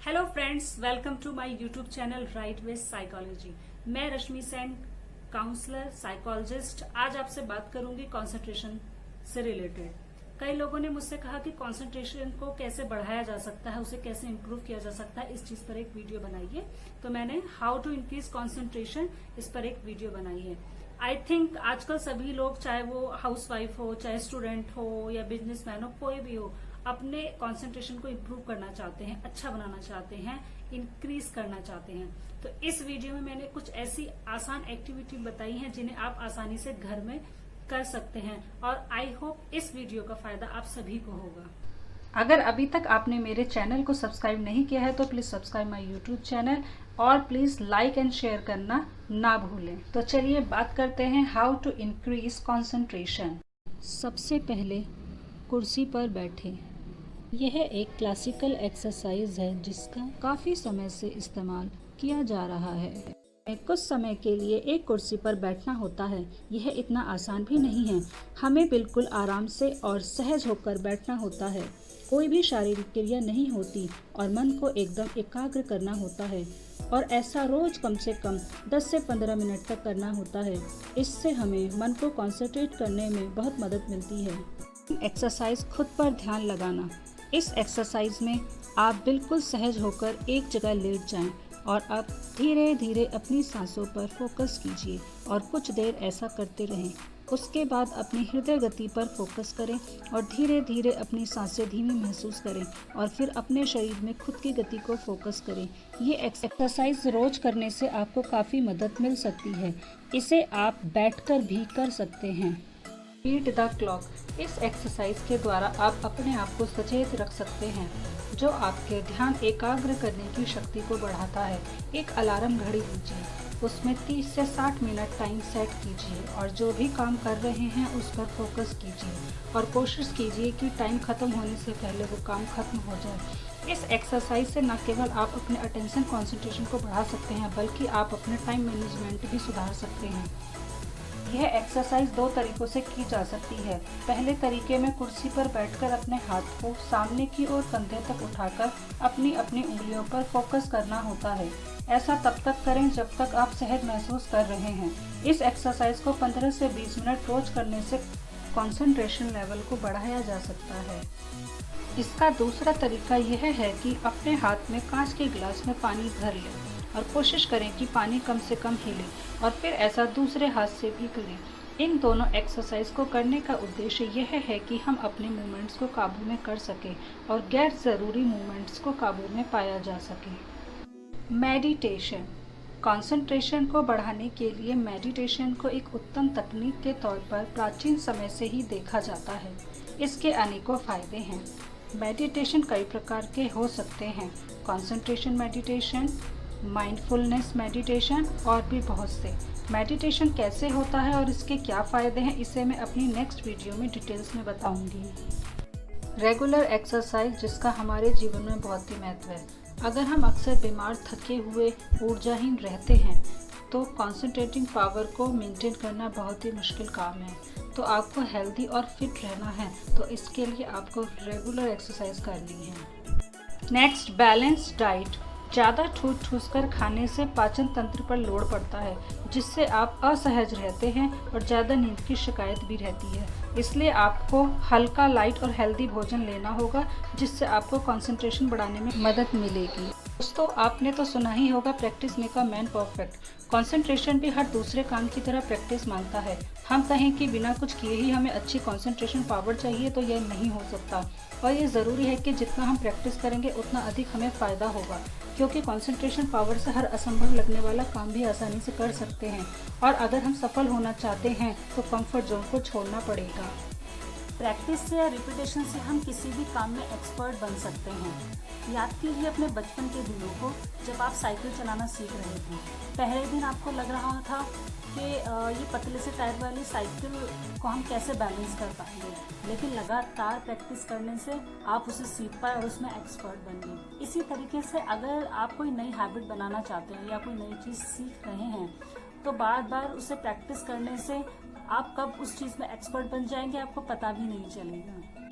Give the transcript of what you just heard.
Hello friends, welcome to my YouTube channel right way psychology. मैं Rashmi Sen, counsellor psychologist. आज आपसे बात करूंगी कंसंट्रेशन से रिलेटेड। कई लोगों ने मुझसे कहा कि कंसंट्रेशन को कैसे बढ़ाया जा सकता है, उसे कैसे इम्प्रूव किया जा सकता है, इस चीज पर एक वीडियो बनाइए। तो मैंने हाउ टू इंक्रीज कंसंट्रेशन इस पर एक वीडियो बनाई है। आई थिंक आजकल सभी लोग, चाहे वो हाउसवाइफ हो, चाहे स्टूडेंट हो या बिजनेसमैन हो, कोई भी हो, अपने कंसंट्रेशन को इम्प्रूव करना चाहते हैं, अच्छा बनाना चाहते हैं, इंक्रीज करना चाहते हैं। तो इस वीडियो में मैंने कुछ ऐसी आसान एक्टिविटी बताई हैं जिन्हें आप आसानी से घर में कर सकते हैं और आई होप इस वीडियो का फायदा आप सभी को होगा। अगर अभी तक आपने मेरे चैनल को सब्सक्राइब नहीं किया है तो please subscribe my YouTube channel और प्लीज लाइक एंड शेयर करना ना भूलें। तो चलिए बात करते हैं हाउ टू इंक्रीज कंसंट्रेशन। सबसे पहले कुर्सी पर बैठे। यह एक क्लासिकल एक्सरसाइज है जिसका काफ़ी समय से इस्तेमाल किया जा रहा है। कुछ समय के लिए एक कुर्सी पर बैठना होता है। यह इतना आसान भी नहीं है। हमें बिल्कुल आराम से और सहज होकर बैठना होता है। कोई भी शारीरिक क्रिया नहीं होती और मन को एकदम एकाग्र करना होता है और ऐसा रोज कम से कम 10 से 15 मिनट तक करना होता है। इससे हमें मन को कंसंट्रेट करने में बहुत मदद मिलती है। एक्सरसाइज खुद पर ध्यान लगाना। इस एक्सरसाइज में आप बिल्कुल सहज होकर एक जगह लेट जाएं और अब धीरे धीरे अपनी सांसों पर फोकस कीजिए और कुछ देर ऐसा करते रहें। उसके बाद अपनी हृदय गति पर फोकस करें और धीरे धीरे अपनी सांसें धीमी महसूस करें और फिर अपने शरीर में खुद की गति को फोकस करें। ये एक्सरसाइज रोज करने से आपको काफ़ी मदद मिल सकती है। इसे आप बैठकर भी कर सकते हैं। Beat the clock. इस एक्सरसाइज के द्वारा आप अपने आप को सचेत रख सकते हैं, जो आपके ध्यान एकाग्र करने की शक्ति को बढ़ाता है। एक अलार्म घड़ी लीजिए, उसमें 30 से 60 मिनट टाइम सेट कीजिए और जो भी काम कर रहे हैं उस पर फोकस कीजिए और कोशिश कीजिए कि टाइम खत्म होने से पहले वो काम खत्म हो जाए। इस एक्सरसाइज से न केवल आप अपने अटेंशन कंसंट्रेशन को बढ़ा सकते हैं, बल्कि आप अपने टाइम मैनेजमेंट भी सुधार सकते हैं। यह एक्सरसाइज 2 तरीकों से की जा सकती है। पहले तरीके में कुर्सी पर बैठकर अपने हाथ को सामने की ओर कंधे तक उठाकर अपनी अपनी उंगलियों पर फोकस करना होता है। ऐसा तब तक करें जब तक आप सहज महसूस कर रहे हैं। इस एक्सरसाइज को 15 से 20 मिनट रोज करने से कंसंट्रेशन लेवल को बढ़ाया जा सकता है। इसका दूसरा तरीका यह है कि अपने हाथ में कांच के गिलास में पानी भर लें और कोशिश करें कि पानी कम से कम हिले और फिर ऐसा दूसरे हाथ से भी करें। इन दोनों एक्सरसाइज को करने का उद्देश्य यह है कि हम अपने मूवमेंट्स को काबू में कर सकें और गैर ज़रूरी मूवमेंट्स को काबू में पाया जा सके। मेडिटेशन। कंसंट्रेशन को बढ़ाने के लिए मेडिटेशन को एक उत्तम तकनीक के तौर पर प्राचीन समय से ही देखा जाता है। इसके अनेकों फायदे हैं। मेडिटेशन कई प्रकार के हो सकते हैं। कंसंट्रेशन मेडिटेशन, माइंडफुलनेस मेडिटेशन और भी बहुत से। मेडिटेशन कैसे होता है और इसके क्या फ़ायदे हैं, इसे मैं अपनी नेक्स्ट वीडियो में डिटेल्स में बताऊंगी। रेगुलर एक्सरसाइज, जिसका हमारे जीवन में बहुत ही महत्व है। अगर हम अक्सर बीमार, थके हुए, ऊर्जाहीन रहते हैं तो कंसंट्रेटिंग पावर को मेंटेन करना बहुत ही मुश्किल काम है। तो आपको हेल्दी और फिट रहना है तो इसके लिए आपको रेगुलर एक्सरसाइज करनी है। Next, balance diet. ज़्यादा ठूस ठूस कर खाने से पाचन तंत्र पर लोड पड़ता है, जिससे आप असहज रहते हैं और ज़्यादा नींद की शिकायत भी रहती है। इसलिए आपको हल्का, लाइट और हेल्दी भोजन लेना होगा, जिससे आपको कंसंट्रेशन बढ़ाने में मदद मिलेगी। दोस्तों, आपने तो सुना ही होगा, practice make a man perfect. Concentration भी हर दूसरे काम की तरह प्रैक्टिस मांगता है। हम कहें कि बिना कुछ किए ही हमें अच्छी कंसंट्रेशन पावर चाहिए तो यह नहीं हो सकता और ये ज़रूरी है कि जितना हम प्रैक्टिस करेंगे उतना अधिक हमें फ़ायदा होगा, क्योंकि कंसंट्रेशन पावर से हर असंभव लगने वाला काम भी आसानी से कर सकते हैं और अगर हम सफल होना चाहते हैं तो कंफर्ट जोन को छोड़ना पड़ेगा। प्रैक्टिस से या रिपीटेशन से हम किसी भी काम में एक्सपर्ट बन सकते हैं। याद कीजिए अपने बचपन के दिनों को, जब आप साइकिल चलाना सीख रहे थे। पहले दिन आपको लग रहा था कि ये पतले से टायर वाली साइकिल को हम कैसे बैलेंस कर पाएंगे, लेकिन लगातार प्रैक्टिस करने से आप उसे सीख पाए और उसमें एक्सपर्ट बन गए। इसी तरीके से अगर आप कोई नई हैबिट बनाना चाहते हैं या कोई नई चीज़ सीख रहे हैं तो बार बार उसे प्रैक्टिस करने से आप कब उस चीज़ में एक्सपर्ट बन जाएंगे आपको पता भी नहीं चलेगा।